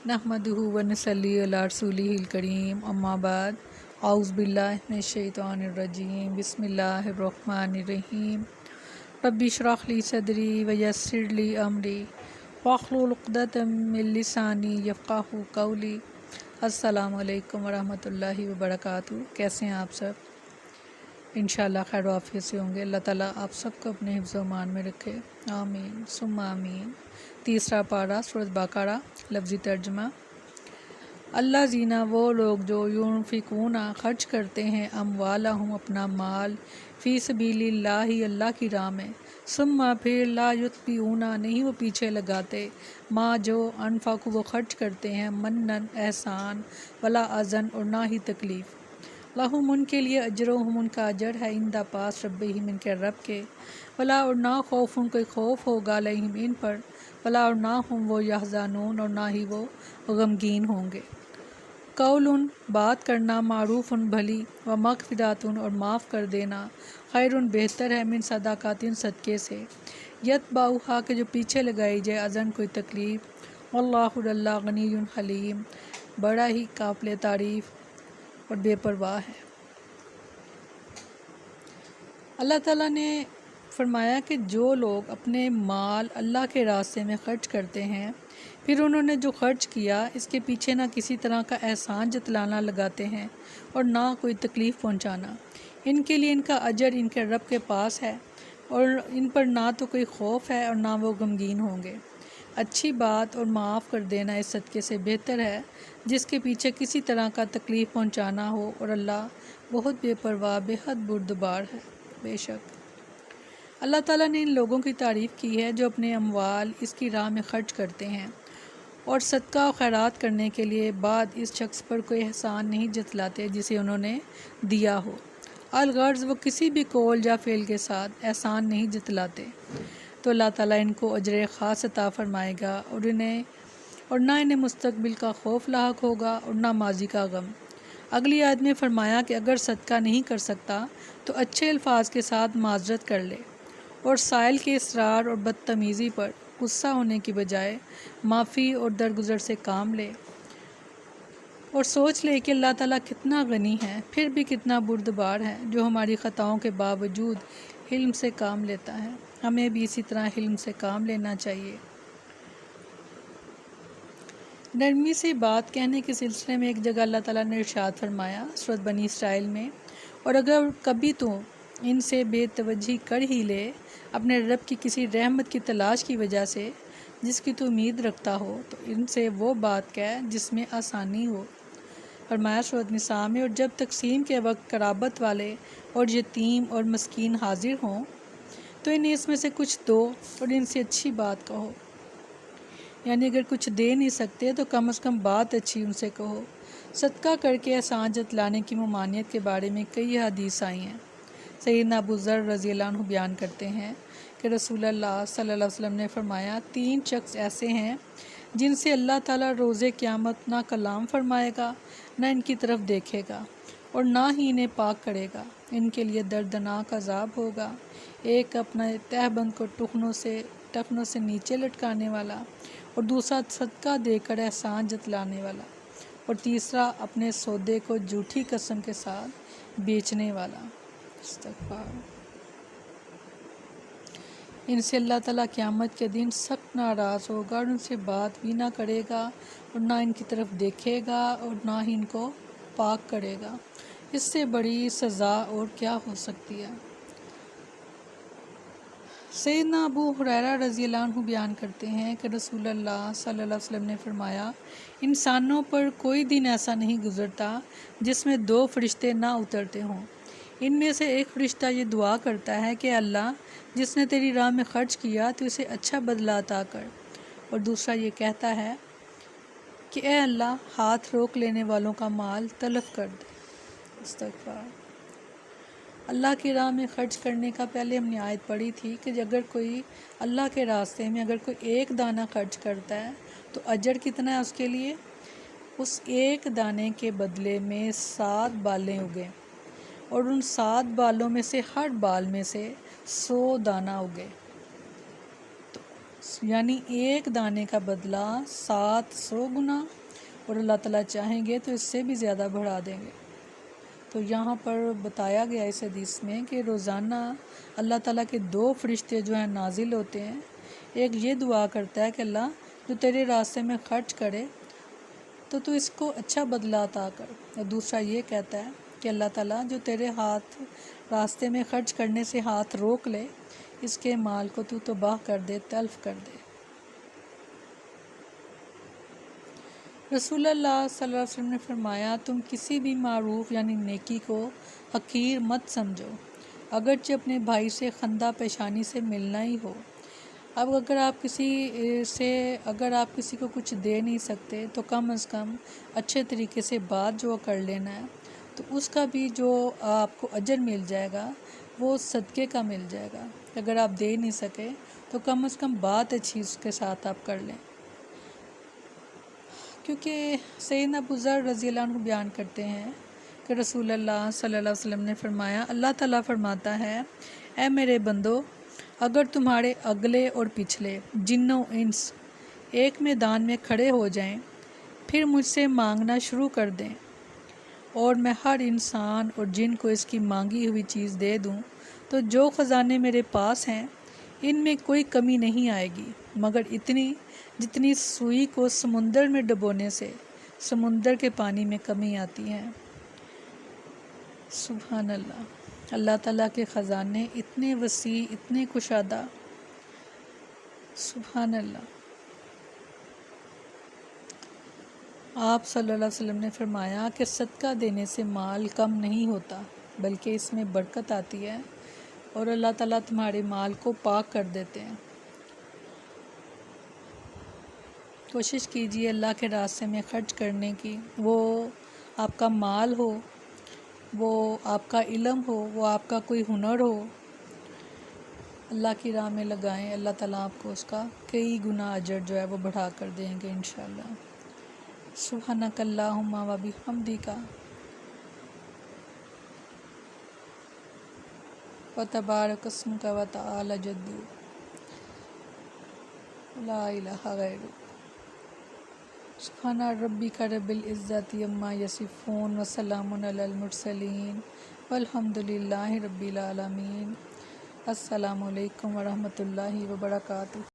नहमदुहु व नसल्ली अला रसूलिहिल करीम अम्मा बाद औज़ु बिल्लाहि मिनश शैतानिर रजीम बिस्मिल्लाहिर रहमानिर रहीम रब्बि इश्रह ली सदरी व यस्सिर ली अमरी वहलुल उक़दतम मिन लिसानी यफ़क़हू क़ौली। अस्सलामु अलैकुम व रहमतुल्लाहि व बरकातुहू। कैसे हैं आप सब? इंशाअल्लाह खैर आफियत से होंगे। अल्लाह ताला आप सबको अपने हिफ्ज़ व मान में रखे, आमीन सुम्मा आमीन। तीसरा पारा सूरत बकरा, लफ्ज़ी तर्जुमा। अल्लाह जीना वो लोग जो यूनफिकूना खर्च करते हैं अमवालहुम अपना माल फ़ी सबीलिल्लाहि अल्लाह की राह में, सुम्मा फिर ला युत्बिऊना नहीं वो पीछे लगाते, माँ जो अनफ़ाकु वो खर्च करते हैं, मन्नन एहसान, वला अज़न और ना ही तकलीफ़, लहुम उनके लिए अजरुहुम उनका अजर है, इंदा पास रब्बिहिम इनके रब के, वला और ना खौफ़ुन कोई खौफ होगा अलैहिम इन पर, वला और ना हम वो यहज़ानून और ना ही वो गमगीन होंगे। कौलुन बात करना, मारूफ़ुन भली, व मग़फ़िरतुन और माफ़ कर देना, खैरुन बेहतर है, मिन सदाकातिन सदक़े से, यतबाउहा के जो पीछे लगाई जाए अज़न कोई तकलीफ़, वल्लाहु अल्लाह गनीयुन हलीम बड़ा ही काबिल तारीफ़ और बेपरवाह है। अल्लाह ताला ने फरमाया कि जो लोग अपने माल अल्लाह के रास्ते में ख़र्च करते हैं, फिर उन्होंने जो ख़र्च किया इसके पीछे ना किसी तरह का एहसान जतलाना लगाते हैं और ना कोई तकलीफ़ पहुंचाना, इनके लिए इनका अजर इनके रब के पास है और इन पर ना तो कोई खौफ है और ना वो गमगीन होंगे। अच्छी बात और माफ़ कर देना इस सदक़े से बेहतर है जिसके पीछे किसी तरह का तकलीफ़ पहुंचाना हो, और अल्लाह बहुत बेपरवाह बेहद बुर्दबार है। बेशक अल्लाह ताला ने इन लोगों की तारीफ़ की है जो अपने अमवाल इसकी राह में ख़र्च करते हैं और सदका और खैरात करने के लिए बाद इस शख्स पर कोई एहसान नहीं जतलाते जिसे उन्होंने दिया हो। अलगर्ज़ वो किसी भी कौल या फ़ेल के साथ एहसान नहीं जतलाते, तो अल्लाह ताला इनको अजर ख़ास अता फ़रमाएगा और ना इन्हें मुस्तक़बिल का खौफ लाहक होगा और ना माजी का गम। अगली आयत में फ़रमाया कि अगर सदका नहीं कर सकता तो अच्छे अल्फाज के साथ माजरत कर ले और साइल के इसरार और बदतमीज़ी पर गुस्सा होने की बजाय माफ़ी और दरगुजर से काम ले और सोच ले कि अल्लाह ताला कितना गनी है, फिर भी कितना बुर्दबार है, जो हमारी ख़ताओं के बावजूद हिल्म से काम लेता है। हमें भी इसी तरह हिल्म से काम लेना चाहिए। नरमी से बात कहने के सिलसिले में एक जगह अल्लाह ताला ने इरशाद फरमाया सूरत बनी इसराइल में, और अगर कभी तू इनसे बेतवज्जी कर ही ले अपने रब की किसी रहमत की तलाश की वजह से जिसकी तू उम्मीद रखता हो, तो इनसे वो बात कह जिसमें आसानी हो। फरमाया सूरत निसा में, और जब तकसीम के वक्त कराबत वाले और यतीम और मस्कीन हाजिर हों तो इन्हें इसमें से कुछ दो और इनसे अच्छी बात कहो, यानी अगर कुछ दे नहीं सकते तो कम से कम बात अच्छी उनसे कहो। सदका करके एहसान जतलाने की ममानियत के बारे में कई हदीस आई हैं। सैयदना अबू ज़र रज़ी अल्लाह अन्हु बयान करते हैं कि रसूलुल्लाह सल्लल्लाहु अलैहि वसल्लम ने फरमाया, 3 शख्स ऐसे हैं जिनसे अल्लाह ताला रोज़े क़यामत ना कलाम फरमाएगा, ना इनकी तरफ देखेगा और ना ही इन्हें पाक करेगा। इनके लिए दर्दनाक अज़ाब होगा। एक अपना तहबंद को टखनों से नीचे लटकाने वाला, और दूसरा सदका देकर एहसान जतलाने वाला, और तीसरा अपने सौदे को झूठी कसम के साथ बेचने वाला। इस्तग़फ़ार। इनसे अल्लाह ताला क़यामत के दिन सख्त नाराज़ होगा और उनसे बात भी ना करेगा और ना इनकी तरफ देखेगा और ना ही इनको पाक करेगा। इससे बड़ी सज़ा और क्या हो सकती है। सैयदना अबू हुरैरा रज़ी अल्लाह अन्हु बयान करते हैं कि रसूलुल्लाह सल्लल्लाहु अलैहि वसल्लम ने फरमाया, इंसानों पर कोई दिन ऐसा नहीं गुज़रता जिसमें 2 फरिश्ते ना उतरते हों। इनमें से एक फ़रिश्ता ये दुआ करता है कि अल्लाह जिसने तेरी राह में ख़र्च किया तो इसे अच्छा बदला अता कर, और दूसरा ये कहता है कि ए अल्लाह हाथ रोक लेने वालों का माल तलफ़ कर दे। इस्तग़फ़ार। अल्लाह की राह में ख़र्च करने का पहले हमने आयत पढ़ी थी कि अगर कोई अल्लाह के रास्ते में अगर कोई एक दाना खर्च करता है तो अजर कितना है उसके लिए, उस एक दाने के बदले में 7 बालें उगे और उन 7 बालों में से हर बाल में से 100 दाना उगे। तो یعنی ایک دانے کا بدلہ 700 گنا، اور اللہ تعالیٰ چاہیں گے تو اس سے بھی زیادہ بڑھا دیں گے۔ تو یہاں پر بتایا گیا اس حدیث میں کہ روزانہ اللہ تعالیٰ کے 2 فرشتے جو ہیں نازل ہوتے ہیں۔ ایک یہ دعا کرتا ہے کہ اللہ جو تیرے راستے میں خرچ کرے تو اس کو اچھا بدلہ عطا کر، اور دوسرا یہ کہتا ہے کہ اللہ تعالیٰ جو تیرے ہاتھ راستے میں خرچ کرنے سے ہاتھ روک لے، اس کے مال کو تو تباہ کر دے، تلف کر دے۔ رسول اللہ صلی اللہ علیہ وسلم نے فرمایا، تم کسی بھی معروف یعنی نیکی کو حقیر مت سمجھو، اگرچہ اپنے بھائی سے خندہ پیشانی سے ملنا ہی ہو۔ اب اگر آپ کسی کو کچھ دے نہیں سکتے تو کم از کم اچھے طریقے سے بات جو کر لینا ہے، تو اس کا بھی جو آپ کو اجر مل جائے گا وہ صدقے کا مل جائے گا۔ اگر آپ دے نہیں سکے تو کم از کم بات اچھی اس کے ساتھ آپ کر لیں، کیونکہ سیدنا ابو ذر رضی اللہ عنہ بیان کرتے ہیں کہ رسول اللہ صلی اللہ علیہ وسلم نے فرمایا، اللہ تعالیٰ فرماتا ہے، اے میرے بندو، اگر تمہارے اگلے اور پچھلے جن و انس ایک میدان میں کھڑے ہو جائیں، پھر مجھ سے مانگنا شروع کر دیں، اور میں ہر انسان اور جن کو اس کی مانگی ہوئی چیز دے دوں، تو جو خزانے میرے پاس ہیں ان میں کوئی کمی نہیں آئے گی، مگر اتنی جتنی سوئی کو سمندر میں ڈبونے سے سمندر کے پانی میں کمی آتی ہے۔ سبحان اللہ، اللہ تعالیٰ کے خزانے اتنے وسیع، اتنے کشادہ، سبحان اللہ۔ آپ صلی اللہ علیہ وسلم نے فرمایا کہ صدقہ دینے سے مال کم نہیں ہوتا، بلکہ اس میں برکت آتی ہے، اور اللہ تعالیٰ تمہارے مال کو پاک کر دیتے ہیں۔ کوشش کیجیے اللہ کے راستے میں خرچ کرنے کی، وہ آپ کا مال ہو، وہ آپ کا علم ہو، وہ آپ کا کوئی ہنر ہو، اللہ کی راہ میں لگائیں، اللہ تعالیٰ آپ کو اس کا کئی گنا اجر جو ہے وہ بڑھا کر دیں گے انشاءاللہ۔ سبحانک اللہم و بحمدک وتبارک اسمک وتعالی جدک، لا الہ غیرک۔ سبحان ربک رب العزت عما یصفون وسلام علی المرسلین والحمد للہ رب العالمین۔ السلام علیکم ورحمۃ اللہ وبرکاتہ۔